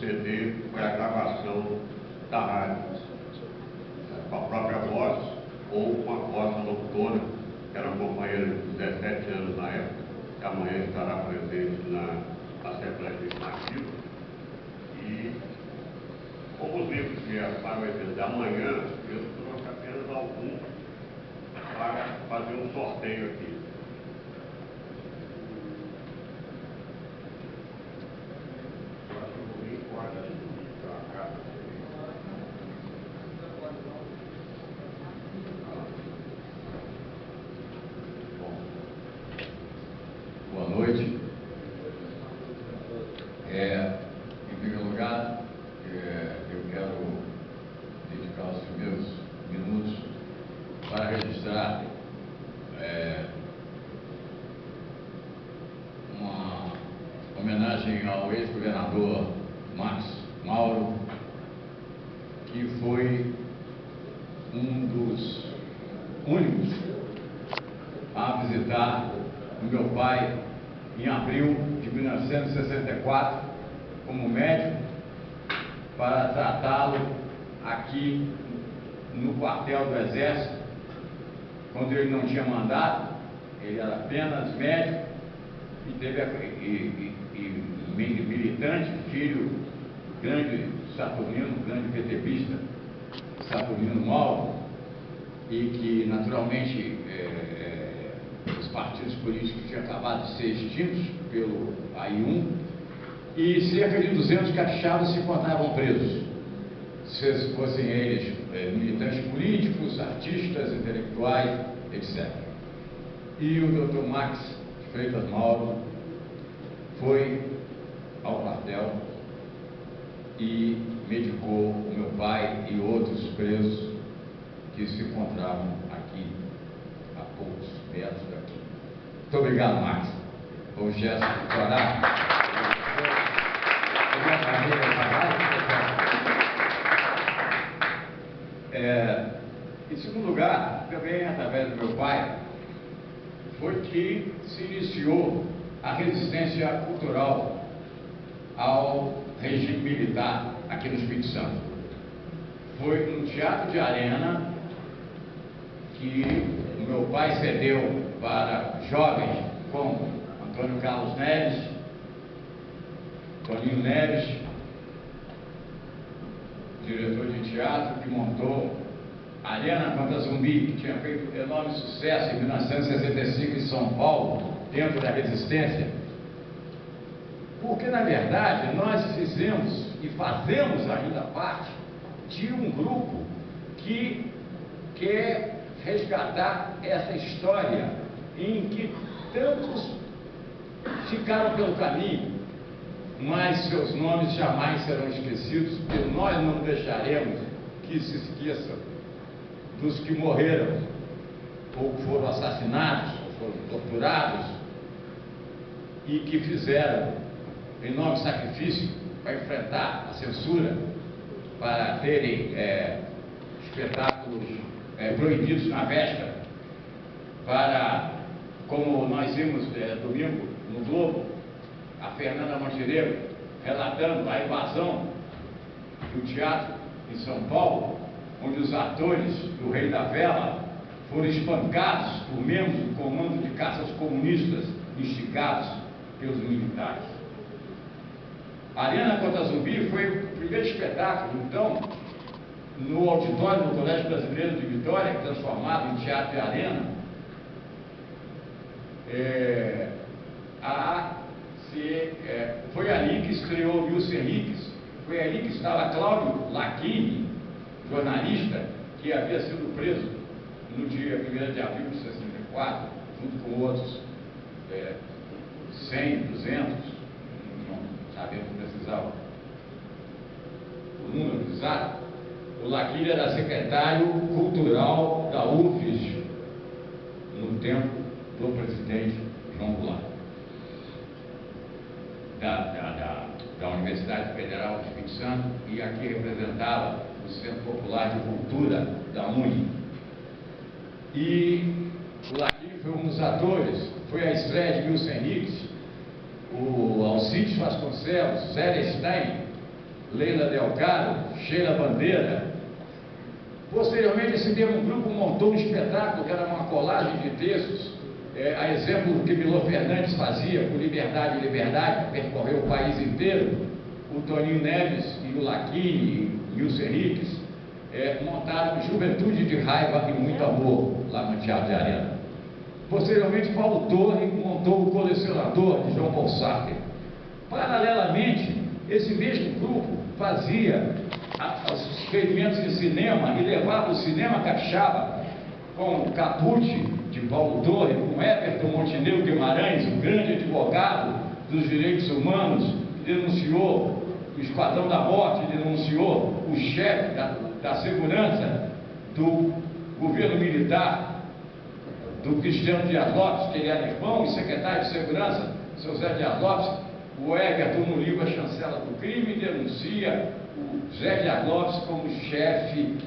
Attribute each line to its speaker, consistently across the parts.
Speaker 1: CD foi a gravação da rádio, com a própria voz ou com a voz da locutora, que era uma companheira de 17 anos na época, que amanhã estará presente na Assembleia Legislativa. E, como os livros que a Pai vai dizer da manhã, eu trouxe apenas alguns para fazer um sorteio aqui.
Speaker 2: Boa noite. Em primeiro lugar, eu quero dedicar os primeiros minutos para registrar uma homenagem ao ex-governador Max Mauro, que foi um dos únicos a visitar o meu pai em abril de 1964 como médico para tratá-lo aqui no quartel do Exército, quando ele não tinha mandato, ele era apenas médico e teve militante, filho do grande Saturnino, grande PTBista Saturnino Mauro, e que naturalmente os partidos políticos tinham acabado de ser extintos pelo AI-1, e cerca de 200 capixabas se encontravam presos, se fossem eles militantes políticos, artistas, intelectuais, etc. E o Dr. Max Freitas Mauro foi ao quartel e medicou o meu pai e outros presos que se encontravam aqui a poucos metros daqui. Muito obrigado, Max. Foi um gesto de coragem. Em segundo lugar, também através do meu pai, foi que se iniciou a resistência cultural ao regime militar aqui no Espírito Santo. Foi no Teatro de Arena que o meu pai cedeu para jovens como Antônio Carlos Neves, Toninho Neves, diretor de teatro, que montou a Arena contra Zumbi, que tinha feito enorme sucesso em 1965 em São Paulo, dentro da resistência. Porque, na verdade, nós fizemos e fazemos ainda parte de um grupo que quer resgatar essa história em que tantos ficaram pelo caminho, mas seus nomes jamais serão esquecidos, porque nós não deixaremos que se esqueçam dos que morreram, ou foram assassinados, ou foram torturados, e que fizeram enorme sacrifício para enfrentar a censura, para terem espetáculos proibidos na véspera, para, como nós vimos domingo no Globo, a Fernanda Montenegro relatando a invasão do teatro em São Paulo, onde os atores do Rei da Vela foram espancados por membros do comando de caças comunistas instigados pelos militares. A Arena contra Zumbi foi o primeiro espetáculo, então, no auditório do Colégio Brasileiro de Vitória, transformado em Teatro e Arena. Foi ali que estreou Wilson Henriques, foi ali que estava Cláudio Lacchini, jornalista, que havia sido preso no dia 1º de abril de 64, junto com outros 100, 200, não sabemos precisar o número exato. O Lacchini era secretário cultural da UFES no tempo do presidente João Goulart, da Universidade Federal do Espírito Santo, e aqui representava o Centro Popular de Cultura da UNE. E o Lacchini foi um dos atores, foi a estreia de Wilson Henriques, o Alcides Vasconcelos, Zélia Stein, Leila Delgado, Sheila Bandeira. Posteriormente, esse mesmo grupo montou um espetáculo que era uma colagem de textos, a exemplo do que Milor Fernandes fazia com Liberdade, Liberdade, que percorreu o país inteiro. O Toninho Neves e o Laquini e o Henriques montaram Juventude de Raiva e Muito Amor, lá no Teatro de Arena. Posteriormente, Paulo Torre montou O Colecionador, de João Paul Sartre. Paralelamente, esse mesmo grupo fazia os experimentos de cinema e levava o cinema capixaba com Caput, de Paulo Torre, com Everton Montenegro Guimarães, o grande advogado dos direitos humanos, que denunciou o Esquadrão da Morte, denunciou o chefe da segurança do governo militar, do Cristiano Dias Lopes, que ele era irmão e secretário de segurança, seu Zé Dias Lopes. O Everton, no livro A Chancela do Crime, denuncia o Zé Dias Lopes como chefe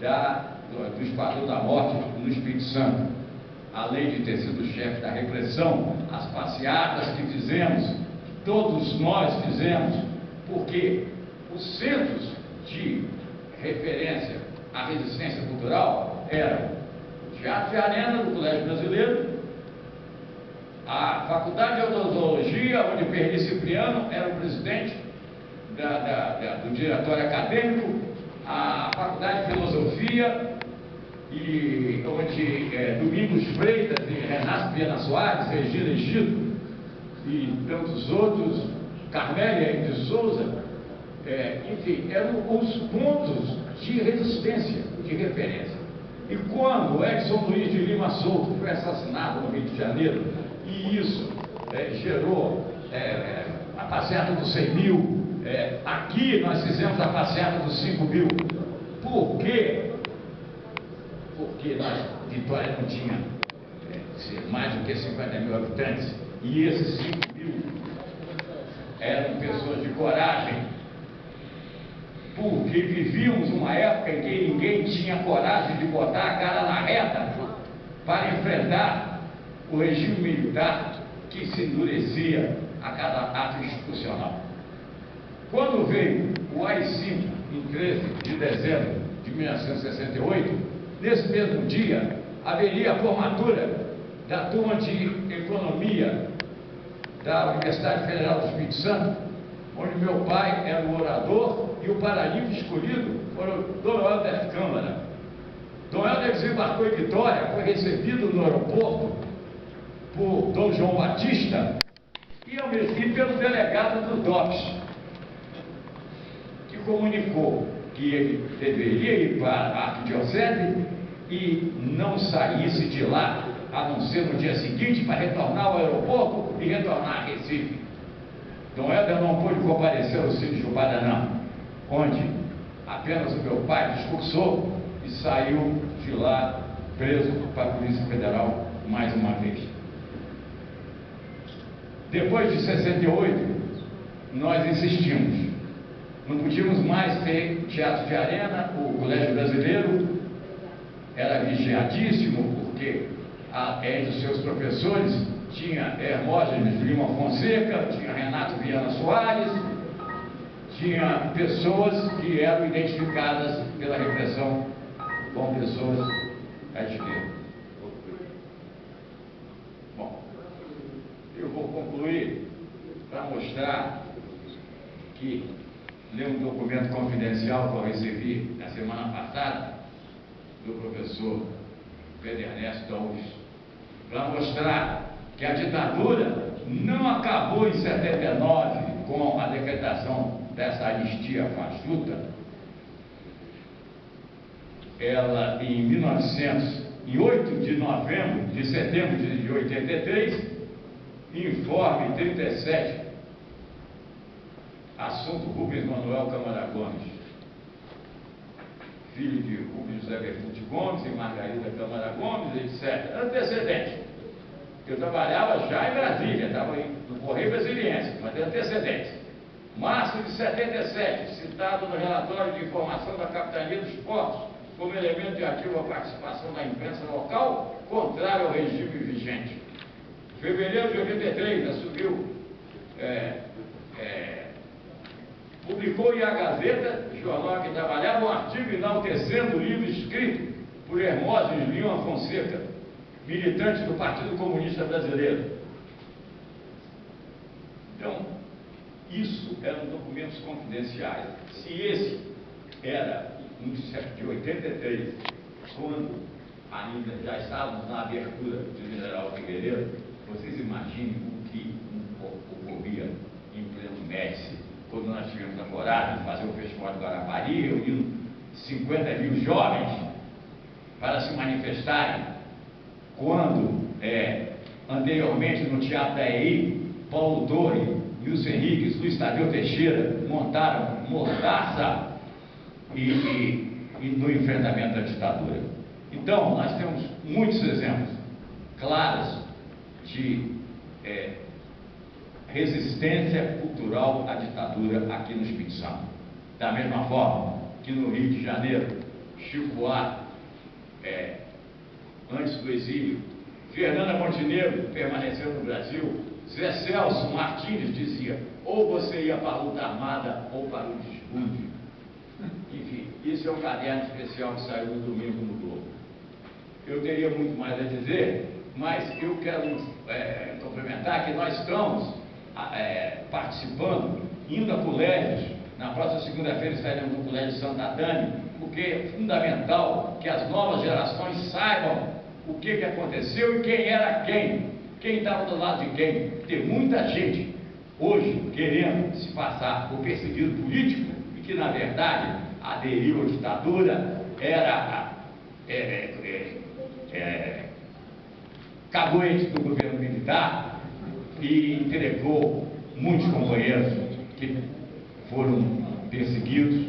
Speaker 2: do Esquadrão da Morte no Espírito Santo. Além de ter sido chefe da repressão, as passeatas que fizemos, todos nós fizemos, porque os centros de referência à resistência cultural eram o Teatro de Arena do Colégio Brasileiro, a Faculdade de Odontologia, onde Perni Cipriano era o presidente do diretório acadêmico, a Faculdade de Filosofia, e onde Domingos Freitas e Renato Viana Soares, Regina Egito e tantos outros, Carmélia de Souza, enfim, eram os pontos de resistência, de referência. E quando Edson Luiz de Lima Souto foi assassinado no Rio de Janeiro, e isso gerou a passeata dos 100 mil, aqui nós fizemos a passeata dos 5 mil. Por quê? Porque Vitória não tinha mais do que 50 mil habitantes, e esses 5 mil eram pessoas de coragem, porque vivíamos uma época em que ninguém tinha coragem de botar a cara na reta para enfrentar o regime militar que se endurecia a cada ato institucional. Quando veio o AI-5, em 13 de dezembro de 1968, nesse mesmo dia, haveria a formatura da turma de Economia da Universidade Federal do Espírito Santo, onde meu pai era o orador e o paraninfo escolhido foi o Dom Helder Câmara. Dom Helder desembarcou em Vitória, foi recebido no aeroporto por Dom João Batista e ao mesmo tempo pelo delegado do DOPS, que comunicou que ele deveria ir para a arquidiocese e não saísse de lá, a não ser no dia seguinte, para retornar ao aeroporto e retornar a Recife. Dom Helder não pôde comparecer ao sítio de Jubaranã, onde apenas o meu pai discursou e saiu de lá preso para a Polícia Federal mais uma vez. Depois de 68, nós insistimos. Não podíamos mais ter teatro de arena, o Colégio Brasileiro era vigiadíssimo, porque entre os seus professores tinha Hermógenes Lima Fonseca, tinha Renato Viana Soares, tinha pessoas que eram identificadas pela repressão como pessoas à esquerda. Bom, eu vou concluir para mostrar que ler um documento confidencial que eu recebi na semana passada do professor Pedro Ernesto Alves, para mostrar que a ditadura não acabou em 79 com a decretação dessa anistia fajuta. Ela, em 8 de setembro de 83, informe 37, assunto Rubens Manuel Câmara Gomes, filho de Rubens José Bertucci Gomes e Margarida Câmara Gomes, etc. Antecedente. Eu trabalhava já em Brasília, estava no Correio Brasiliense, mas tem antecedentes. Março de 77, citado no relatório de informação da Capitania dos Portos, como elemento de ativa participação da imprensa local, contrário ao regime vigente. Fevereiro de 83, assumiu publicou em A Gazeta, jornal que trabalhava, um artigo enaltecendo o livro escrito por Hermógenes Lima Fonseca, militante do Partido Comunista Brasileiro. Então, isso eram documentos confidenciais. Se esse era de 83, quando ainda já estávamos na abertura do General Figueiredo, vocês imaginem o que ocorria em pleno Médici, quando nós tivemos a coragem de fazer o Festival de Guarapari, reunindo 50 mil jovens para se manifestarem, quando, anteriormente, no Teatro da EI, Paulo Torre, Wilson Henriques, Luiz Tadeu Teixeira montaram Mordaça e no enfrentamento à ditadura. Então, nós temos muitos exemplos claros de resistência cultural à ditadura aqui no Espírito Santo. Da mesma forma que no Rio de Janeiro, Chico Buarque, antes do exílio, Fernanda Montenegro permaneceu no Brasil, Zé Celso Martins dizia, ou você ia para a luta armada ou para o desbunde. Enfim, isso é um caderno especial que saiu no domingo no Globo. Eu teria muito mais a dizer, mas eu quero complementar que nós estamos participando, indo a colégios. Na próxima segunda-feira estaremos no Colégio Santa Dani, porque é fundamental que as novas gerações saibam o que aconteceu e quem era quem estava do lado de quem. Tem muita gente hoje querendo se passar por perseguido político e que, na verdade, aderiu à ditadura, era caguete do governo militar e entregou muitos companheiros que foram perseguidos,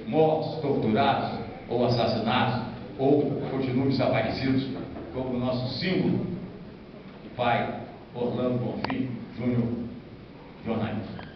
Speaker 2: mortos, torturados ou assassinados, ou continuam desaparecidos, como o nosso símbolo, pai Orlando Bonfim Júnior, jornalista.